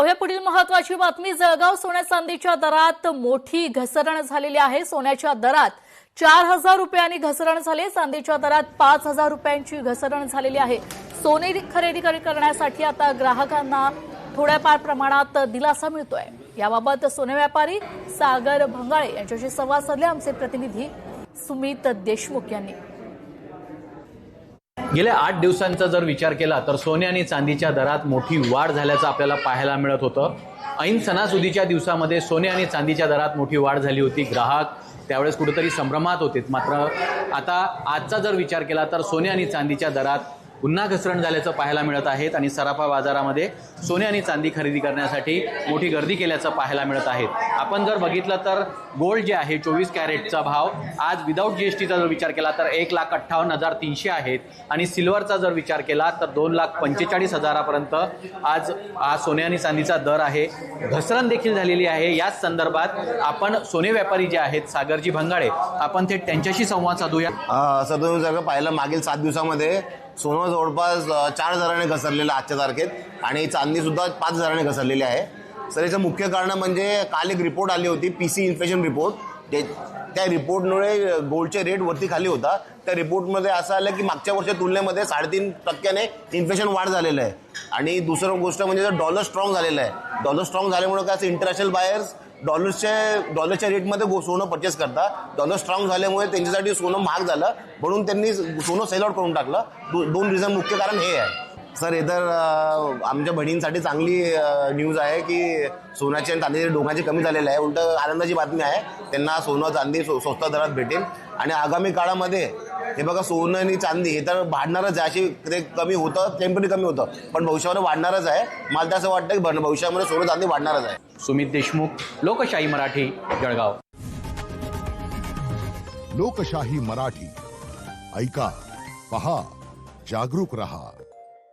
पाहूया पुढील महत्त्वाची बातमी। जळगाव सोन्या चांदीच्या दरात मोठी घसरण झालेली आहे। सोन्याच्या दरात 4,000 रुपयांनी घसरण झाली। चांदीच्या दरात 5,000 रुपयांची घसरण झालेली आहे। सोने खरेदी करण्यासाठी आता ग्राहकांना थोड्याफार प्रमाणात दिलासा मिळतोय। याबाबत सोने व्यापारी सागर भंगाळे यांच्याशी संवाद साधले आमचे प्रतिनिधी सुमित देशमुख यांनी। गेल्या 8 दिवसांचा जर विचार केला तर सोने आणि चांदीच्या दरात मोठी वाढ झाल्याचं आपल्याला पाहायला मिळत होतं। ऐन सणासुदीच्या दिवसामध्ये सोने आणि चांदीच्या दरात मोठी वाढ झाली होती। ग्राहक त्यावेळेस कुठेतरी संभ्रमात होते। मात्र आता आजचा जर विचार केला तर सोने आणि चांदीच्या दरात पुन्हा घसरण झाल्याचं पाहायला मिळत आहे आणि सराफा बाजारामध्ये सोने आणि चांदी खरेदी करण्यासाठी मोठी गर्दी केल्याचं पाहायला मिळत आहे। आपण जर बघितलं तर गोल्ड जे आहे 24 कॅरेटचा भाव आज विदाऊट जीएसटीचा जर विचार केला तर 1,58,300 आहेत आणि सिल्वरचा जर विचार केला तर 2,45,000 पर्यंत आज सोने आणि चांदीचा दर आहे। घसरण देखील झालेली आहे। याच संदर्भात आपण सोने व्यापारी जे आहेत सागरजी भंगाळे आपण थेट त्यांच्याशी संवाद साधूया। सर तुम्ही जर पाहिलं मागील 7 दिवसामध्ये सोनं जवळपास 4,000ने घसरलेलं आजच्या तारखेत आणि चांदी सुद्धा 5,000ने घसरलेली आहे। सर याचं मुख्य कारण म्हणजे काल एक रिपोर्ट आली होती पीसी इन्फ्लेशन रिपोर्ट। त्या रिपोर्टमुळे गोल्डचे रेट वरती खाली होता। त्या रिपोर्टमध्ये असं आलं की मागच्या वर्षाच्या तुलनेमध्ये 3.5% इन्फ्लेशन वाढ झालेलं आहे। आणि दुसरी गोष्ट म्हणजे डॉलर स्ट्रॉंग झालेलं आहे। डॉलर स्ट्रॉंग झाल्यामुळे काय असं इंटरनॅशनल बायर्स डॉलरच्या रेटमध्ये सोनं परचेस करतात। डॉलर स्ट्रॉंग झाल्यामुळे त्यांच्यासाठी सोनं महाग झालं म्हणून त्यांनी सोनं सेल आउट करून टाकलं। 2 रिझन मुख्य कारण हे आहे। सर हे तर आमच्या बहिणींसाठी चांगली न्यूज आहे की सोन्याचे आणि चांदीचे डोंगाचे कमी झालेले आहे। उलट आनंदाची बातमी आहे। त्यांना सोनं चांदी स्वस्त दरात भेटेल आणि आगामी काळामध्ये हे बघा सोनं आणि चांदी हे तर वाढणारच आहे। अशी ते कमी होतं टेम्पररी कमी होतं पण भविष्यामध्ये वाढणारच आहे। मला तर असं वाटतं की भविष्यामध्ये सोनं चांदी वाढणारच आहे। सुमित देशमुख, लोकशाही मराठी, जळगाव। लोकशाही मराठी ऐका, पहा, जागरूक रहा।